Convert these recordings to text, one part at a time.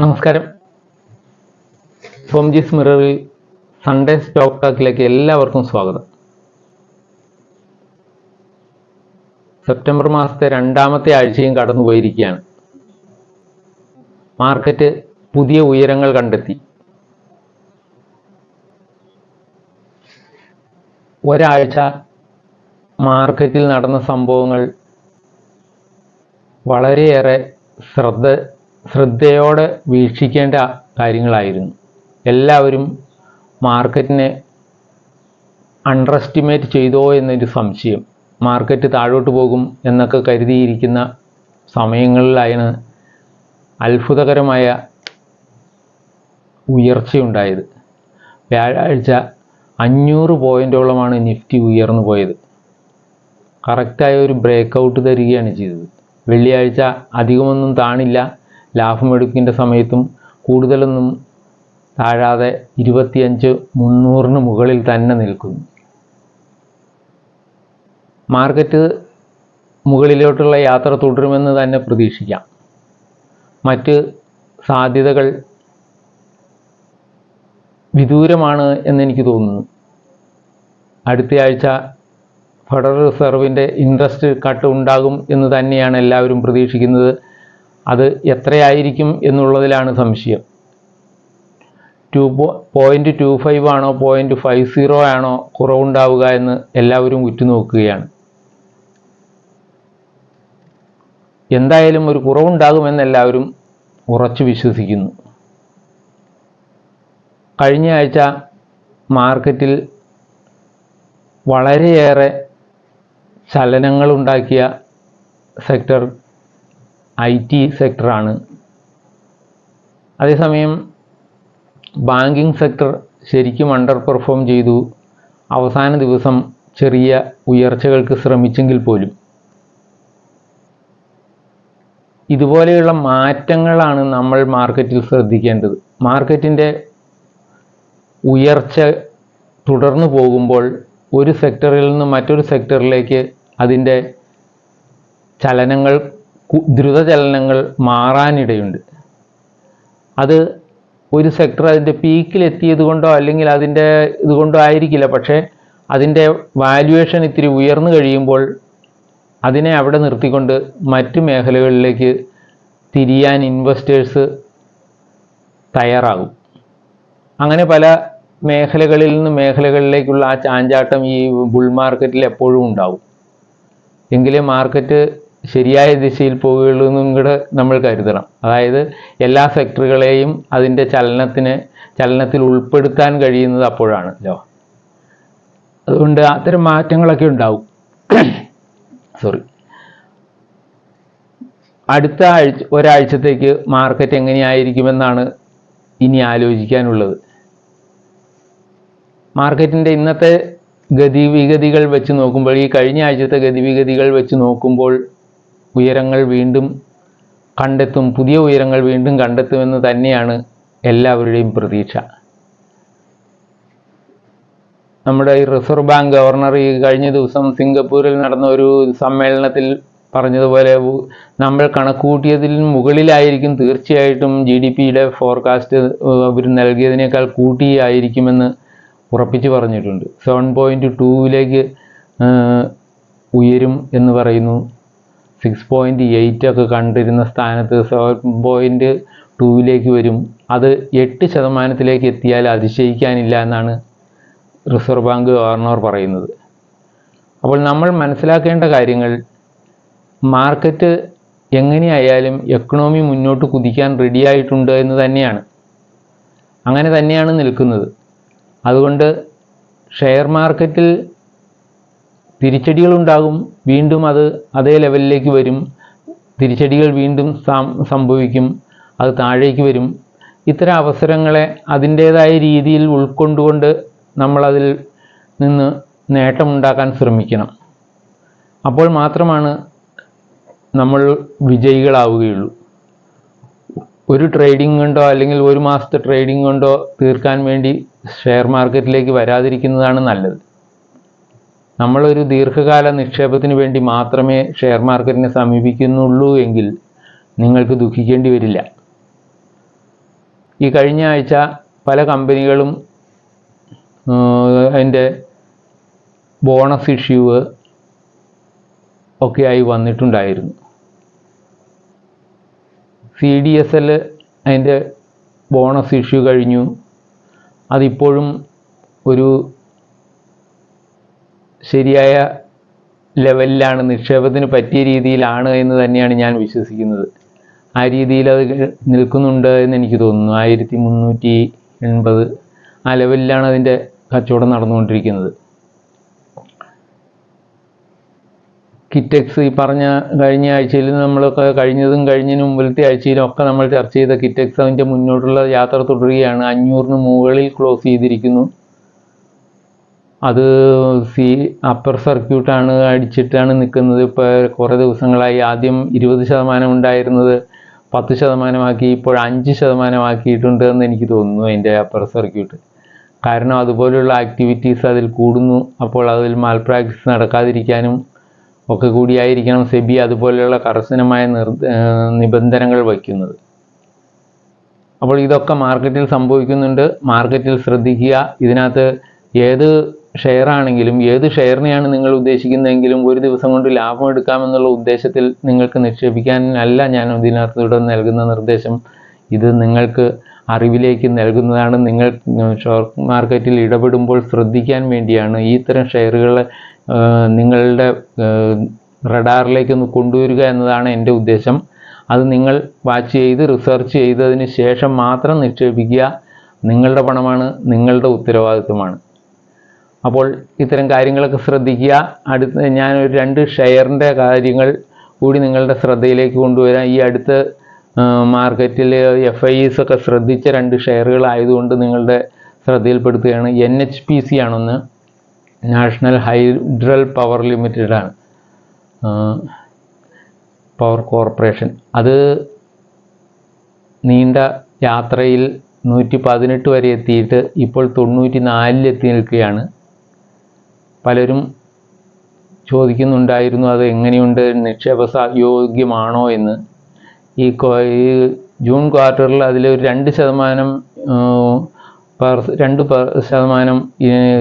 നമസ്കാരം. സോംജിസ് മിററിൽ Sunday stock ടോക്കിലേക്ക് എല്ലാവർക്കും സ്വാഗതം. സെപ്റ്റംബർ മാസത്തെ രണ്ടാമത്തെ ആഴ്ചയും കടന്നുപോയിരിക്കുകയാണ്. മാർക്കറ്റ് പുതിയ ഉയരങ്ങൾ കണ്ടെത്തി. ഒരാഴ്ച മാർക്കറ്റിൽ നടന്ന സംഭവങ്ങൾ വളരെയേറെ ശ്രദ്ധയോടെ വീക്ഷിക്കേണ്ട കാര്യങ്ങളായിരുന്നു. എല്ലാവരും മാർക്കറ്റിനെ അണ്ടർ എസ്റ്റിമേറ്റ് ചെയ്തോ എന്നൊരു സംശയം. മാർക്കറ്റ് താഴോട്ട് പോകും എന്നൊക്കെ കരുതിയിരിക്കുന്ന സമയങ്ങളിലാണ് അത്ഭുതകരമായ ഉയർച്ചയുണ്ടായത്. വ്യാഴാഴ്ച 500 പോയിൻ്റോളമാണ് നിഫ്റ്റി ഉയർന്നു പോയത്. കറക്റ്റായ ഒരു ബ്രേക്ക് ഔട്ട് തരികയാണ് ചെയ്തത്. വെള്ളിയാഴ്ച അധികമൊന്നും താണില്ല. ലാഭമെടുപ്പിൻ്റെ സമയത്തും കൂടുതലൊന്നും താഴാതെ 25,300 മുകളിൽ തന്നെ നിൽക്കുന്നു. മാർക്കറ്റ് മുകളിലോട്ടുള്ള യാത്ര തുടരുമെന്ന് തന്നെ പ്രതീക്ഷിക്കാം. മറ്റ് സാധ്യതകൾ വിദൂരമാണ് എന്നെനിക്ക് തോന്നുന്നു. അടുത്തയാഴ്ച ഫെഡറൽ റിസർവിൻ്റെ ഇൻട്രസ്റ്റ് കട്ട് ഉണ്ടാകും എന്ന് തന്നെയാണ് എല്ലാവരും പ്രതീക്ഷിക്കുന്നത്. അത് എത്രയായിരിക്കും എന്നുള്ളതിലാണ് സംശയം. 0.25 ആണോ 0.50 ആണോ കുറവുണ്ടാവുക എന്ന് എല്ലാവരും ഉറ്റുനോക്കുകയാണ്. എന്തായാലും ഒരു കുറവുണ്ടാകുമെന്ന് എല്ലാവരും ഉറച്ചു വിശ്വസിക്കുന്നു. കഴിഞ്ഞ ആഴ്ച മാർക്കറ്റിൽ വളരെയേറെ ചലനങ്ങളുണ്ടാക്കിയ സെക്ടർ IT സെക്ടറാണ്. അതേസമയം ബാങ്കിങ് സെക്ടർ ശരിക്കും അണ്ടർ പെർഫോം ചെയ്തു. അവസാന ദിവസം ചെറിയ ഉയർച്ചകൾക്ക് ശ്രമിച്ചെങ്കിൽ പോലും ഇതുപോലെയുള്ള മാറ്റങ്ങളാണ് നമ്മൾ മാർക്കറ്റിൽ ശ്രദ്ധിക്കേണ്ടത്. മാർക്കറ്റിൻ്റെ ഉയർച്ച തുടർന്നു പോകുമ്പോൾ ഒരു സെക്ടറിൽ നിന്ന് മറ്റൊരു സെക്ടറിലേക്ക് അതിൻ്റെ ചലനങ്ങൾ, ദ്രുതചലനങ്ങൾ മാറാനിടയുണ്ട്. അത് ഒരു സെക്ടർ അതിൻ്റെ പീക്കിലെത്തിയത് കൊണ്ടോ അല്ലെങ്കിൽ അതിൻ്റെ ഇതുകൊണ്ടോ ആയിരിക്കില്ല. പക്ഷേ അതിൻ്റെ വാല്യുവേഷൻ ഇത്തിരി ഉയർന്നു കഴിയുമ്പോൾ അതിനെ അവിടെ നിർത്തിക്കൊണ്ട് മറ്റ് മേഖലകളിലേക്ക് തിരിയാൻ ഇൻവെസ്റ്റേഴ്സ് തയ്യാറാകും. അങ്ങനെ പല മേഖലകളിൽ നിന്ന് മേഖലകളിലേക്കുള്ള ആ ചാഞ്ചാട്ടം ഈ ബുൾ മാർക്കറ്റിൽ എപ്പോഴും ഉണ്ടാവും. എങ്കിലേ മാർക്കറ്റ് ശരിയായ ദിശയിൽ പോവുകയുള്ളൂ എന്നും കൂടെ നമ്മൾ കരുതണം. അതായത് എല്ലാ സെക്ടറുകളെയും അതിൻ്റെ ചലനത്തിൽ ഉൾപ്പെടുത്താൻ കഴിയുന്നത് അപ്പോഴാണല്ലോ. അതുകൊണ്ട് അത്തരം മാറ്റങ്ങളൊക്കെ ഉണ്ടാവും. അടുത്ത ഒരാഴ്ചത്തേക്ക് മാർക്കറ്റ് എങ്ങനെയായിരിക്കുമെന്നാണ് ഇനി ആലോചിക്കാനുള്ളത്. മാർക്കറ്റിൻ്റെ ഇന്നത്തെ ഗതിവിഗതികൾ വെച്ച് നോക്കുമ്പോൾ, ഈ കഴിഞ്ഞ ആഴ്ചത്തെ ഗതിവിഗതികൾ വെച്ച് നോക്കുമ്പോൾ ഉയരങ്ങൾ വീണ്ടും കണ്ടെത്തും, പുതിയ ഉയരങ്ങൾ വീണ്ടും കണ്ടെത്തുമെന്ന് തന്നെയാണ് എല്ലാവരുടെയും പ്രതീക്ഷ. നമ്മുടെ ഈ റിസർവ് ബാങ്ക് ഗവർണർ ഈ കഴിഞ്ഞ ദിവസം സിംഗപ്പൂരിൽ നടന്ന ഒരു സമ്മേളനത്തിൽ പറഞ്ഞതുപോലെ നമ്മൾ കണക്കുകൂട്ടിയതിൽ മുകളിലായിരിക്കും തീർച്ചയായിട്ടും GDPയുടെ ഫോർകാസ്റ്റ് അവർ നൽകിയതിനേക്കാൾ കൂട്ടിയായിരിക്കുമെന്ന് ഉറപ്പിച്ച് പറഞ്ഞിട്ടുണ്ട്. 7.2 ഉയരും എന്ന് പറയുന്നു. 6.8 ഒക്കെ കണ്ടിരുന്ന സ്ഥാനത്ത് 7.2 വരും. അത് 8% എത്തിയാൽ അതിശയിക്കാനില്ല എന്നാണ് റിസർവ് ബാങ്ക് ഗവർണർ പറയുന്നത്. അപ്പോൾ നമ്മൾ മനസ്സിലാക്കേണ്ട കാര്യങ്ങൾ, മാർക്കറ്റ് എങ്ങനെയായാലും എക്കണോമി മുന്നോട്ട് കുതിക്കാൻ റെഡിയായിട്ടുണ്ട് എന്ന് തന്നെയാണ്. അങ്ങനെ തന്നെയാണ് നിൽക്കുന്നത്. അതുകൊണ്ട് ഷെയർ മാർക്കറ്റിൽ തിരിച്ചടികളുണ്ടാകും. വീണ്ടും അത് അതേ ലെവലിലേക്ക് വരും. തിരിച്ചടികൾ വീണ്ടും സംഭവിക്കും. അത് താഴേക്ക് വരും. ഇത്തരം അവസരങ്ങളെ അതിൻ്റേതായ രീതിയിൽ ഉൾക്കൊണ്ടുകൊണ്ട് നമ്മളതിൽ നിന്ന് നേട്ടമുണ്ടാക്കാൻ ശ്രമിക്കണം. അപ്പോൾ മാത്രമാണ് നമ്മൾ വിജയികളാവുകയുള്ളൂ. ഒരു ട്രേഡിംഗ് കൊണ്ടോ അല്ലെങ്കിൽ ഒരു മാസത്തെ ട്രേഡിംഗ് കൊണ്ടോ തീർക്കാൻ വേണ്ടി ഷെയർ മാർക്കറ്റിലേക്ക് വരാതിരിക്കുന്നതാണ് നല്ലത്. നമ്മളൊരു ദീർഘകാല നിക്ഷേപത്തിന് വേണ്ടി മാത്രമേ ഷെയർ മാർക്കറ്റിനെ സമീപിക്കുന്നുള്ളൂ എങ്കിൽ നിങ്ങൾക്ക് ദുഃഖിക്കേണ്ടി വരില്ല. ഈ കഴിഞ്ഞ ആഴ്ച പല കമ്പനികളും അതിൻ്റെ ബോണസ് ഇഷ്യൂ ഒക്കെയായി വന്നിട്ടുണ്ടായിരുന്നു. CDSL അതിൻ്റെ ബോണസ് ഇഷ്യൂ കഴിഞ്ഞു. അതിപ്പോഴും ഒരു ശരിയായ ലെവലിലാണ്, നിക്ഷേപത്തിന് പറ്റിയ രീതിയിലാണ് എന്ന് തന്നെയാണ് ഞാൻ വിശ്വസിക്കുന്നത്. ആ രീതിയിൽ അത് നിൽക്കുന്നുണ്ട് എന്ന് എനിക്ക് തോന്നുന്നു. 1380 ആ ലെവലിലാണ് അതിൻ്റെ കച്ചവടം നടന്നുകൊണ്ടിരിക്കുന്നത്. കിറ്റെക്സ് ഈ പറഞ്ഞ കഴിഞ്ഞ ആഴ്ചയിൽ നമ്മളൊക്കെ കഴിഞ്ഞതിന് മുമ്പിലത്തെ ആഴ്ചയിലും ഒക്കെ നമ്മൾ ചർച്ച ചെയ്ത കിറ്റെക്സ് അതിൻ്റെ മുന്നോട്ടുള്ള യാത്ര തുടരുകയാണ്. 500 മുകളിൽ ക്ലോസ് ചെയ്തിരിക്കുന്നു. അത് അപ്പർ സർക്യൂട്ടാണ്, അടിച്ചിട്ടാണ് നിൽക്കുന്നത്. ഇപ്പോൾ കുറേ ദിവസങ്ങളായി ആദ്യം 20% ഉണ്ടായിരുന്നത് 10% ഇപ്പോൾ 5% ആക്കിയിട്ടുണ്ട് എന്ന് എനിക്ക് തോന്നുന്നു അതിൻ്റെ അപ്പർ സർക്യൂട്ട്. കാരണം അതുപോലെയുള്ള ആക്ടിവിറ്റീസ് അതിൽ കൂടുന്നു. അപ്പോൾ അതിൽ മാൽ പ്രാക്ടീസ് നടക്കാതിരിക്കാനും ഒക്കെ കൂടിയായിരിക്കണം സെബി അതുപോലെയുള്ള കർശനമായ നിബന്ധനകൾ വയ്ക്കുന്നത്. അപ്പോൾ ഇതൊക്കെ മാർക്കറ്റിൽ സംഭവിക്കുന്നുണ്ട്. മാർക്കറ്റിൽ ശ്രദ്ധിക്കുക. ഇതിനകത്ത് ഏത് ഷെയർ ആണെങ്കിലും, ഏത് ഷെയറിനെയാണ് നിങ്ങൾ ഉദ്ദേശിക്കുന്നതെങ്കിലും ഒരു ദിവസം കൊണ്ട് ലാഭം എടുക്കാമെന്നുള്ള ഉദ്ദേശത്തിൽ നിങ്ങൾക്ക് നിക്ഷേപിക്കാനല്ല ഞാൻ ഇതിനകത്തൂടെ നൽകുന്ന നിർദ്ദേശം. ഇത് നിങ്ങൾക്ക് അറിവിലേക്ക് നൽകുന്നതാണ്. നിങ്ങൾ ഷെയർ മാർക്കറ്റിൽ ഇടപെടുമ്പോൾ ശ്രദ്ധിക്കാൻ വേണ്ടിയാണ്. ഈ ഇത്തരം ഷെയറുകൾ നിങ്ങളുടെ റഡാറിലേക്കൊന്ന് കൊണ്ടുവരിക എന്നതാണ് എൻ്റെ ഉദ്ദേശം. അത് നിങ്ങൾ വാച്ച് ചെയ്ത് റിസർച്ച് ചെയ്തതിന് ശേഷം മാത്രം നിക്ഷേപിക്കുക. നിങ്ങളുടെ പണമാണ്, നിങ്ങളുടെ ഉത്തരവാദിത്വമാണ്. അപ്പോൾ ഇത്തരം കാര്യങ്ങളൊക്കെ ശ്രദ്ധിക്കുക. ഞാനൊരു 2 ഷെയറിൻ്റെ കാര്യങ്ങൾ കൂടി നിങ്ങളുടെ ശ്രദ്ധയിലേക്ക് കൊണ്ടുവരാം. ഈ അടുത്ത് മാർക്കറ്റിൽ FIs ഒക്കെ ശ്രദ്ധിച്ച 2 ഷെയറുകളായതുകൊണ്ട് നിങ്ങളുടെ ശ്രദ്ധയിൽപ്പെടുത്തുകയാണ്. NHPC ആണൊന്ന്, നാഷണൽ ഹൈഡ്രൽ പവർ ലിമിറ്റഡ് ആണ്, പവർ കോർപ്പറേഷൻ. അത് നീണ്ട യാത്രയിൽ 118 വരെ എത്തിയിട്ട് ഇപ്പോൾ 94 എത്തി നിൽക്കുകയാണ്. പലരും ചോദിക്കുന്നുണ്ടായിരുന്നു അത് എങ്ങനെയുണ്ട്, നിക്ഷേപ യോഗ്യമാണോ എന്ന്. ഈ ജൂൺ ക്വാർട്ടറിൽ അതിലൊരു 2%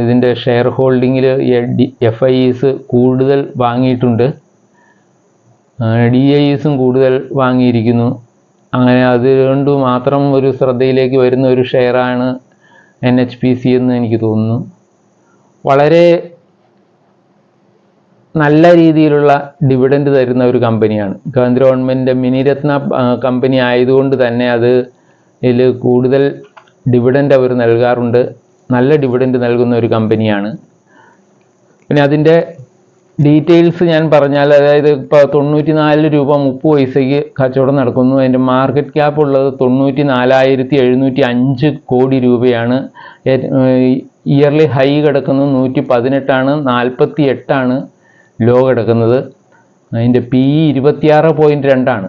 ഇതിൻ്റെ ഷെയർ ഹോൾഡിങ്ങിൽ FIs കൂടുതൽ വാങ്ങിയിട്ടുണ്ട്, DISും കൂടുതൽ വാങ്ങിയിരിക്കുന്നു. അങ്ങനെ അതുകൊണ്ട് മാത്രം ഒരു ശ്രദ്ധയിലേക്ക് വരുന്ന ഒരു ഷെയറാണ് NHPC എന്ന് എനിക്ക് തോന്നുന്നു. വളരെ നല്ല രീതിയിലുള്ള ഡിവിഡൻഡ് തരുന്ന ഒരു കമ്പനിയാണ്. കേന്ദ്ര ഗവൺമെൻറ്റിൻ്റെ മിനിരത്ന കമ്പനി ആയതുകൊണ്ട് തന്നെ അതിൽ കൂടുതൽ ഡിവിഡൻഡ് അവർ നൽകാറുണ്ട്. നല്ല ഡിവിഡൻഡ് നൽകുന്ന ഒരു കമ്പനിയാണ്. പിന്നെ അതിൻ്റെ ഡീറ്റെയിൽസ് ഞാൻ പറഞ്ഞാൽ, അതായത് ഇപ്പോൾ 94 രൂപ 30 പൈസയ്ക്ക് കച്ചവടം നടക്കുന്നു. അതിൻ്റെ മാർക്കറ്റ് ക്യാപ്പ് ഉള്ളത് 94,705 കോടി രൂപയാണ്. ഇയർലി ഹൈ കിടക്കുന്നത് 118 48 ലോ കിടക്കുന്നത്. അതിൻ്റെ PE 26.2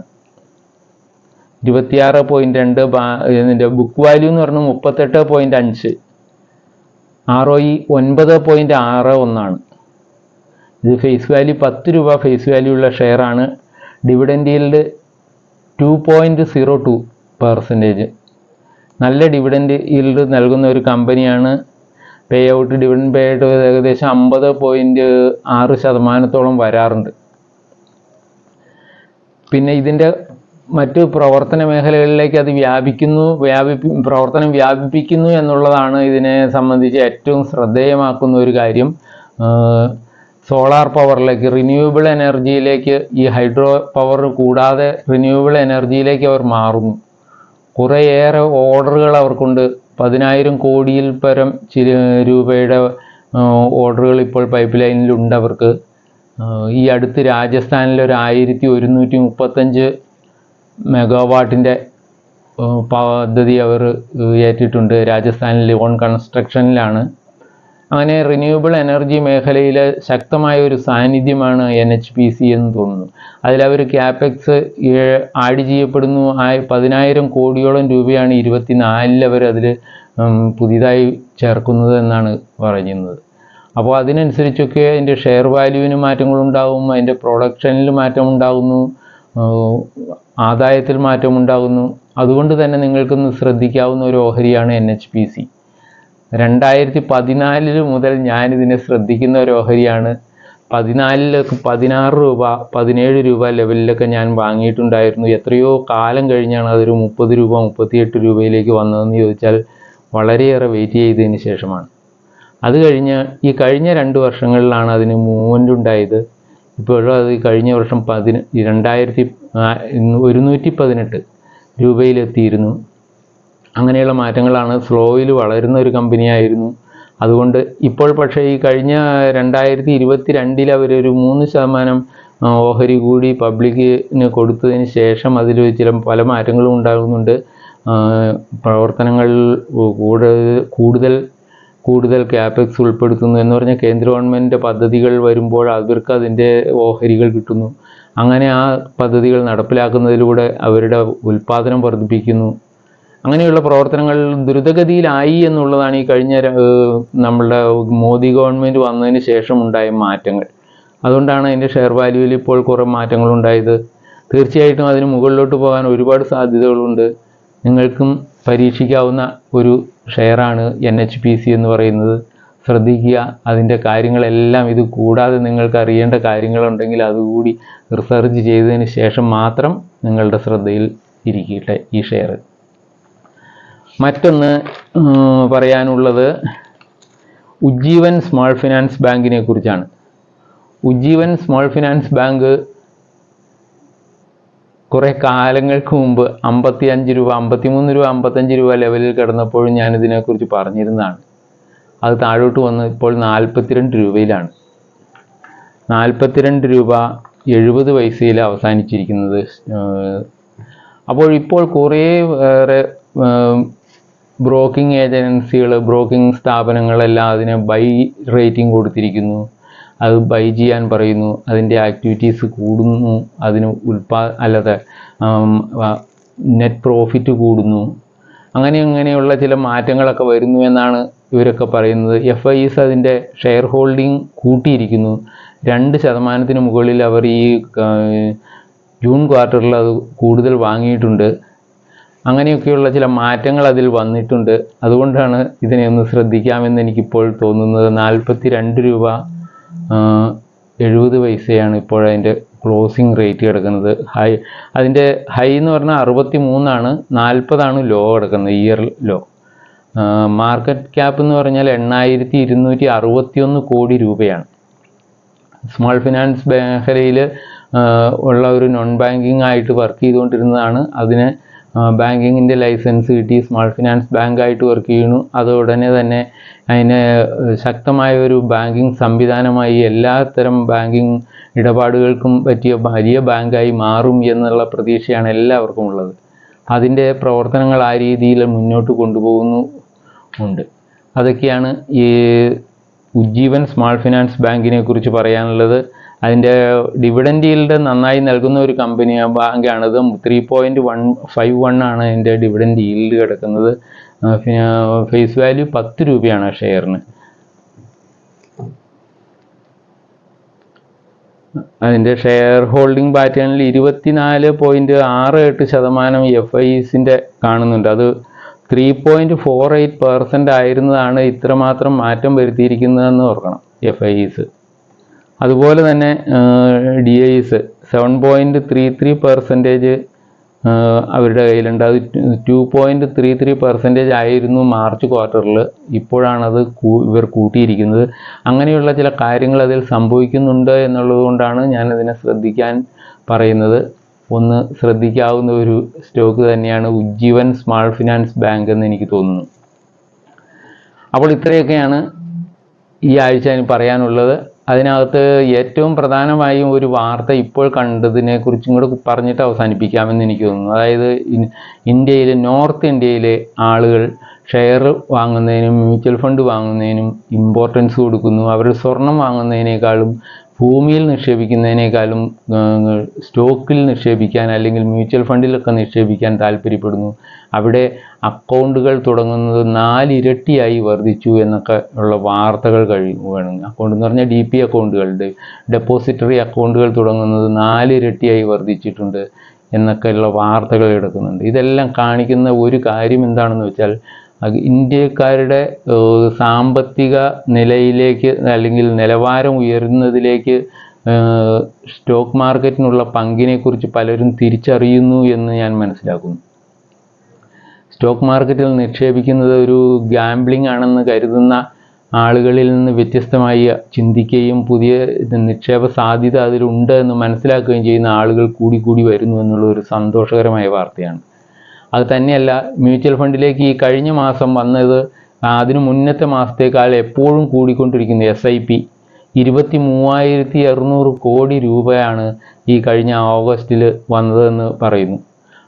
26.2. ഇതിൻ്റെ ബുക്ക് വാല്യൂ എന്ന് പറഞ്ഞാൽ 38.5, ROE 9.61. ഇത് ഫേസ് വാല്യൂ 10 രൂപ ഫേസ് വാല്യൂ ഉള്ള ഷെയറാണ്. Dividend yield 2.02%. നല്ല ഡിവിഡൻഡ് ഈൽഡ് നൽകുന്ന ഒരു കമ്പനിയാണ്. ഡിവിഡൻഡ് പേ ഔട്ട് ഏകദേശം 50.6% വരാറുണ്ട്. പിന്നെ ഇതിൻ്റെ മറ്റ് പ്രവർത്തന മേഖലകളിലേക്ക് അത് പ്രവർത്തനം വ്യാപിപ്പിക്കുന്നു എന്നുള്ളതാണ് ഇതിനെ സംബന്ധിച്ച് ഏറ്റവും ശ്രദ്ധേയമാക്കുന്ന ഒരു കാര്യം. സോളാർ പവറിലേക്ക്, റിന്യൂവബിൾ എനർജിയിലേക്ക്, ഈ ഹൈഡ്രോ പവർ കൂടാതെ റിന്യൂവബിൾ എനർജിയിലേക്ക് അവർ മാറുന്നു. കുറേയേറെ ഓർഡറുകൾ അവർക്കുണ്ട്. 10,000 കോടിയിൽ പരം രൂപയുടെ ഓർഡറുകൾ ഇപ്പോൾ പൈപ്പ് ലൈനിലുണ്ട് അവർക്ക്. ഈ അടുത്ത് രാജസ്ഥാനിൽ ഒരു 1135 മെഗാവാട്ടിൻ്റെ പദ്ധതി അവർ ഏറ്റിട്ടുണ്ട്. രാജസ്ഥാനിൽ ഓൺ കൺസ്ട്രക്ഷനിലാണ്. അങ്ങനെ റിന്യൂവബിൾ എനർജി മേഖലയിൽ ശക്തമായ ഒരു സാന്നിധ്യമാണ് NHPC എന്ന് തോന്നുന്നു. അതിലവർ ക്യാപെക്സ് ആഡ് ചെയ്യപ്പെടുന്നു. 10,000 കോടിയോളം രൂപയാണ് 24 അവർ അതിൽ പുതിയതായി ചേർക്കുന്നത് എന്നാണ് പറയുന്നത്. അപ്പോൾ അതിനനുസരിച്ചൊക്കെ അതിൻ്റെ ഷെയർ വാല്യൂവിന് മാറ്റങ്ങളുണ്ടാകും, അതിൻ്റെ പ്രൊഡക്ഷനിൽ മാറ്റമുണ്ടാകുന്നു, ആദായത്തിൽ മാറ്റമുണ്ടാകുന്നു. അതുകൊണ്ട് തന്നെ നിങ്ങൾക്കൊന്ന് ശ്രദ്ധിക്കാവുന്ന ഒരു ഓഹരിയാണ് NHPC. 2014 മുതൽ ഞാനിതിനെ ശ്രദ്ധിക്കുന്ന ഒരു ഓഹരിയാണ്. 14 16 രൂപ 17 രൂപ ലെവലിലൊക്കെ ഞാൻ വാങ്ങിയിട്ടുണ്ടായിരുന്നു. എത്രയോ കാലം കഴിഞ്ഞാണ് അതൊരു 30 രൂപ 38 രൂപയിലേക്ക് വന്നതെന്ന് ചോദിച്ചാൽ വളരെയേറെ വെയിറ്റ് ചെയ്തതിന് ശേഷമാണ്. അത് കഴിഞ്ഞ് ഈ കഴിഞ്ഞ 2 വർഷങ്ങളിലാണ് അതിന് മൂവ്മെൻ്റ് ഉണ്ടായത്. ഇപ്പോഴും അത് കഴിഞ്ഞ വർഷം 118 രൂപയിലെത്തിയിരുന്നു. അങ്ങനെയുള്ള മാറ്റങ്ങളാണ്. സ്ലോയിൽ വളരുന്ന ഒരു കമ്പനിയായിരുന്നു. അതുകൊണ്ട് ഇപ്പോൾ പക്ഷേ ഈ കഴിഞ്ഞ 2022 അവരൊരു 3% ഓഹരി കൂടി പബ്ലിക്കിന് കൊടുത്തതിന് ശേഷം അതിൽ പല മാറ്റങ്ങളും ഉണ്ടാകുന്നുണ്ട്. പ്രവർത്തനങ്ങൾ കൂടുതൽ ക്യാപെക്സ് ഉൾപ്പെടുത്തുന്നു എന്ന് പറഞ്ഞാൽ കേന്ദ്ര ഗവൺമെൻറ് പദ്ധതികൾ വരുമ്പോൾ അവർക്ക് അതിൻ്റെ ഓഹരികൾ കിട്ടുന്നു. അങ്ങനെ ആ പദ്ധതികൾ നടപ്പിലാക്കുന്നതിലൂടെ അവരുടെ ഉൽപ്പാദനം വർദ്ധിപ്പിക്കുന്നു. അങ്ങനെയുള്ള പ്രവർത്തനങ്ങൾ ദ്രുതഗതിയിലായി എന്നുള്ളതാണ് ഈ കഴിഞ്ഞ നമ്മളുടെ മോദി ഗവൺമെൻറ് വന്നതിന് ശേഷം ഉണ്ടായ മാറ്റങ്ങൾ. അതുകൊണ്ടാണ് അതിൻ്റെ ഷെയർ വാല്യൂവിൽ ഇപ്പോൾ കുറേ മാറ്റങ്ങളുണ്ടായത്. തീർച്ചയായിട്ടും അതിന് മുകളിലോട്ട് പോകാൻ ഒരുപാട് സാധ്യതകളുണ്ട്. നിങ്ങൾക്കും പരീക്ഷിക്കാവുന്ന ഒരു ഷെയറാണ് NHPC എന്ന് പറയുന്നത്. ശ്രദ്ധിക്കുക. അതിൻ്റെ കാര്യങ്ങളെല്ലാം ഇത് കൂടാതെ നിങ്ങൾക്ക് അറിയേണ്ട കാര്യങ്ങളുണ്ടെങ്കിൽ അതുകൂടി റിസർച്ച് ചെയ്തതിന് ശേഷം മാത്രം നിങ്ങളുടെ ശ്രദ്ധയിൽ ഇരിക്കട്ടെ ഈ ഷെയർ. മറ്റൊന്ന് പറയാനുള്ളത് ഉജ്ജീവൻ സ്മോൾ ഫിനാൻസ് ബാങ്കിനെ കുറിച്ചാണ്. ഉജ്ജീവൻ സ്മോൾ ഫിനാൻസ് ബാങ്ക് കുറേ കാലങ്ങൾക്ക് മുമ്പ് 55 രൂപ 53 രൂപ 55 രൂപ ലെവലിൽ കിടന്നപ്പോഴും ഞാനിതിനെക്കുറിച്ച് പറഞ്ഞിരുന്നതാണ്. അത് താഴോട്ട് വന്ന് ഇപ്പോൾ 42 രൂപയിലാണ്. 42 രൂപ 70 പൈസയിൽ അവസാനിച്ചിരിക്കുന്നത്. അപ്പോൾ ഇപ്പോൾ കുറേയേറെ ബ്രോക്കിംഗ് ഏജൻസികൾ, ബ്രോക്കിംഗ് സ്ഥാപനങ്ങളെല്ലാം അതിനെ ബൈ റേറ്റിംഗ് കൊടുത്തിരിക്കുന്നു. അത് ബൈ ചെയ്യാൻ പറയുന്നു. അതിൻ്റെ ആക്ടിവിറ്റീസ് കൂടുന്നു. അതിന് നെറ്റ് പ്രോഫിറ്റ് കൂടുന്നു. അങ്ങനെയുള്ള ചില മാറ്റങ്ങളൊക്കെ വരുന്നു എന്നാണ് ഇവരൊക്കെ പറയുന്നത്. FIs അതിൻ്റെ ഷെയർ ഹോൾഡിംഗ് കൂട്ടിയിരിക്കുന്നു. 2% മുകളിൽ അവർ ഈ ജൂൺ ക്വാർട്ടറിൽ അത് കൂടുതൽ വാങ്ങിയിട്ടുണ്ട്. അങ്ങനെയൊക്കെയുള്ള ചില മാറ്റങ്ങൾ അതിൽ വന്നിട്ടുണ്ട്. അതുകൊണ്ടാണ് ഇതിനെ ഒന്ന് ശ്രദ്ധിക്കാമെന്ന് എനിക്കിപ്പോൾ തോന്നുന്നത്. 42 രൂപ 70 പൈസയാണ് ഇപ്പോൾ അതിൻ്റെ ക്ലോസിംഗ് റേറ്റ് കിടക്കുന്നത്. അതിൻ്റെ ഹൈ എന്ന് പറഞ്ഞാൽ 63 40 ലോ കിടക്കുന്നത്, ഇയർ ലോ. മാർക്കറ്റ് ക്യാപ്പ് എന്ന് പറഞ്ഞാൽ 8261 കോടി രൂപയാണ്. സ്മോൾ ഫിനാൻസ് മേഖലയിൽ ഉള്ള ഒരു നോൺ ബാങ്കിങ് ആയിട്ട് വർക്ക് ചെയ്തുകൊണ്ടിരുന്നതാണ്. അതിന് ബാങ്കിങ്ങിൻ്റെ ലൈസൻസ് കിട്ടി, സ്മോൾ ഫിനാൻസ് ബാങ്കായിട്ട് വർക്ക് ചെയ്യുന്നു. അത് ഉടനെ തന്നെ അതിന് ശക്തമായ ഒരു ബാങ്കിങ് സംവിധാനമായി എല്ലാത്തരം ബാങ്കിങ് ഇടപാടുകൾക്കും പറ്റിയ വലിയ ബാങ്കായി മാറും എന്നുള്ള പ്രതീക്ഷയാണ് എല്ലാവർക്കും ഉള്ളത്. അതിൻ്റെ പ്രവർത്തനങ്ങൾ ആ രീതിയിൽ മുന്നോട്ട് കൊണ്ടുപോകുന്നുമുണ്ട്. അതൊക്കെയാണ് ഈ ഉജ്ജീവൻ സ്മോൾ ഫിനാൻസ് ബാങ്കിനെ കുറിച്ച് പറയാനുള്ളത്. അതിൻ്റെ ഡിവിഡൻഡ് ഈൽഡ് നന്നായി നൽകുന്ന ഒരു ബാങ്കാണത്. 3.151 അതിൻ്റെ ഡിവിഡൻഡ് ഈൽഡ് കിടക്കുന്നത്. ഫേസ് വാല്യൂ 10 രൂപയാണ് ഷെയറിന്. അതിൻ്റെ ഷെയർ ഹോൾഡിംഗ് പാറ്റേണിൽ 24.68% FIസിൻ്റെ കാണുന്നുണ്ട്. അത് 3.48% ആയിരുന്നതാണ് ഇത്രമാത്രം മാറ്റം വരുത്തിയിരിക്കുന്നതെന്ന് ഓർക്കണം FIs. അതുപോലെ തന്നെ DIs 7.33% അവരുടെ കയ്യിലുണ്ട്. അത് 2.33% ആയിരുന്നു മാർച്ച് ക്വാർട്ടറിൽ. ഇപ്പോഴാണത് ഇവർ കൂട്ടിയിരിക്കുന്നത്. അങ്ങനെയുള്ള ചില കാര്യങ്ങൾ അതിൽ സംഭവിക്കുന്നുണ്ട് എന്നുള്ളത് കൊണ്ടാണ് ഞാനതിനെ ശ്രദ്ധിക്കാൻ പറയുന്നത്. ഒന്ന് ശ്രദ്ധിക്കാവുന്ന ഒരു സ്റ്റോക്ക് തന്നെയാണ് ഉജ്ജീവൻ സ്മോൾ ഫിനാൻസ് ബാങ്ക് എന്ന് എനിക്ക് തോന്നുന്നു. അപ്പോൾ ഇത്രയൊക്കെയാണ് ഈ ആഴ്ച എനിക്ക് പറയാനുള്ളത്. അതിനകത്ത് ഏറ്റവും പ്രധാനമായും ഒരു വാർത്ത ഇപ്പോൾ കണ്ടതിനെ കുറിച്ചും കൂടെ പറഞ്ഞിട്ട് അവസാനിപ്പിക്കാമെന്ന് എനിക്ക് തോന്നുന്നു. അതായത് നോർത്ത് ഇന്ത്യയിലെ ആളുകൾ ഷെയർ വാങ്ങുന്നതിനും മ്യൂച്വൽ ഫണ്ട് വാങ്ങുന്നതിനും ഇമ്പോർട്ടൻസ് കൊടുക്കുന്നു. അവർ സ്വർണം വാങ്ങുന്നതിനേക്കാളും ഭൂമിയിൽ നിക്ഷേപിക്കുന്നതിനേക്കാളും സ്റ്റോക്കിൽ നിക്ഷേപിക്കാൻ അല്ലെങ്കിൽ മ്യൂച്വൽ ഫണ്ടിലൊക്കെ നിക്ഷേപിക്കാൻ താല്പര്യപ്പെടുന്നു. അവിടെ അക്കൗണ്ടുകൾ തുടങ്ങുന്നത് 4 ഇരട്ടിയായി വർദ്ധിച്ചു എന്നൊക്കെ ഉള്ള വാർത്തകൾ വേണം. അക്കൗണ്ട് എന്ന് പറഞ്ഞാൽ DP അക്കൗണ്ടുകളുടെ ഡെപ്പോസിറ്ററി അക്കൗണ്ടുകൾ തുടങ്ങുന്നത് 4 ഇരട്ടിയായി വർദ്ധിച്ചിട്ടുണ്ട്. എന്നൊക്കെയുള്ള വാർത്തകൾ എടുക്കുന്നുണ്ട്. ഇതെല്ലാം കാണിക്കുന്ന ഒരു കാര്യം എന്താണെന്ന് വെച്ചാൽ ഇന്ത്യക്കാരുടെ സാമ്പത്തിക നിലയിലേക്ക് അല്ലെങ്കിൽ നിലവാരം ഉയരുന്നതിലേക്ക് സ്റ്റോക്ക് മാർക്കറ്റിനുള്ള പങ്കിനെക്കുറിച്ച് പലരും തിരിച്ചറിയുന്നു എന്ന് ഞാൻ മനസ്സിലാക്കുന്നു. സ്റ്റോക്ക് മാർക്കറ്റിൽ നിക്ഷേപിക്കുന്നത് ഒരു ഗാംബ്ലിംഗ് ആണെന്ന് കരുതുന്ന ആളുകളിൽ നിന്ന് വ്യത്യസ്തമായി ചിന്തിക്കുകയും പുതിയ നിക്ഷേപ സാധ്യത അതിലുണ്ട് എന്ന് മനസ്സിലാക്കുകയും ചെയ്യുന്ന ആളുകൾ കൂടി വരുന്നു എന്നുള്ള ഒരു സന്തോഷകരമായ വാർത്തയാണ്. അത് തന്നെയല്ല, മ്യൂച്വൽ ഫണ്ടിലേക്ക് ഈ കഴിഞ്ഞ മാസം വന്നത് അതിനു മുന്നത്തെ മാസത്തേക്കാൾ എപ്പോഴും കൂടിക്കൊണ്ടിരിക്കുന്നു. SIP 23,600 കോടി രൂപയാണ് ഈ കഴിഞ്ഞ ഓഗസ്റ്റിൽ വന്നതെന്ന് പറയുന്നു.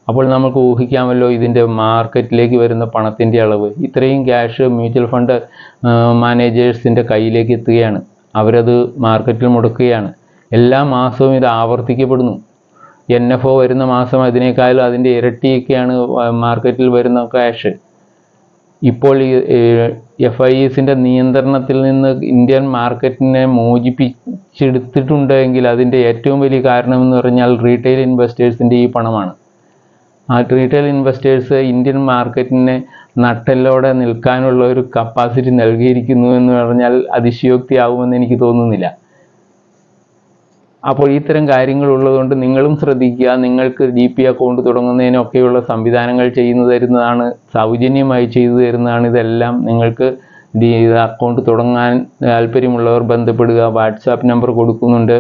അപ്പോൾ നമുക്ക് ഊഹിക്കാമല്ലോ ഇതിൻ്റെ മാർക്കറ്റിലേക്ക് വരുന്ന പണത്തിൻ്റെ അളവ്. ഇത്രയും ക്യാഷ് മ്യൂച്വൽ ഫണ്ട് മാനേജേഴ്സിൻ്റെ കയ്യിലേക്ക് എത്തുകയാണ്. അവരത് മാർക്കറ്റിൽ മുടക്കുകയാണ്. എല്ലാ മാസവും ഇത് ആവർത്തിക്കപ്പെടുന്നു. NFO വരുന്ന മാസം അതിനേക്കാളും അതിൻ്റെ ഇരട്ടിയൊക്കെയാണ് മാർക്കറ്റിൽ വരുന്ന ക്യാഷ്. ഇപ്പോൾ ഈ FISൻ്റെ നിയന്ത്രണത്തിൽ നിന്ന് ഇന്ത്യൻ മാർക്കറ്റിനെ മോചിപ്പിച്ചെടുത്തിട്ടുണ്ട് എങ്കിൽ അതിൻ്റെ ഏറ്റവും വലിയ കാരണമെന്ന് പറഞ്ഞാൽ റീറ്റെയിൽ ഇൻവെസ്റ്റേഴ്സിൻ്റെ ഈ പണമാണ്. ആ റീറ്റെയിൽ ഇൻവെസ്റ്റേഴ്സ് ഇന്ത്യൻ മാർക്കറ്റിനെ നട്ടെല്ലോടെ നിൽക്കാനുള്ള ഒരു കപ്പാസിറ്റി നൽകിയിരിക്കുന്നു എന്ന് പറഞ്ഞാൽ അതിശയോക്തിയാവുമെന്ന് എനിക്ക് തോന്നുന്നില്ല. അപ്പോൾ ഇത്തരം കാര്യങ്ങളുള്ളതുകൊണ്ട് നിങ്ങളും ശ്രദ്ധിക്കുക. നിങ്ങൾക്ക് GP അക്കൗണ്ട് തുടങ്ങുന്നതിനൊക്കെയുള്ള സംവിധാനങ്ങൾ ചെയ്തു തരുന്നതാണ്, സൗജന്യമായി ചെയ്തു തരുന്നതാണ് ഇതെല്ലാം. നിങ്ങൾക്ക് അക്കൗണ്ട് തുടങ്ങാൻ താല്പര്യമുള്ളവർ ബന്ധപ്പെടുക. വാട്സാപ്പ് നമ്പർ കൊടുക്കുന്നുണ്ട്.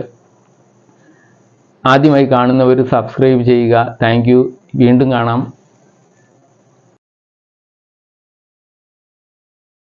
ആദ്യമായി കാണുന്നവർ സബ്സ്ക്രൈബ് ചെയ്യുക. Thank you. വീണ്ടും കാണാം.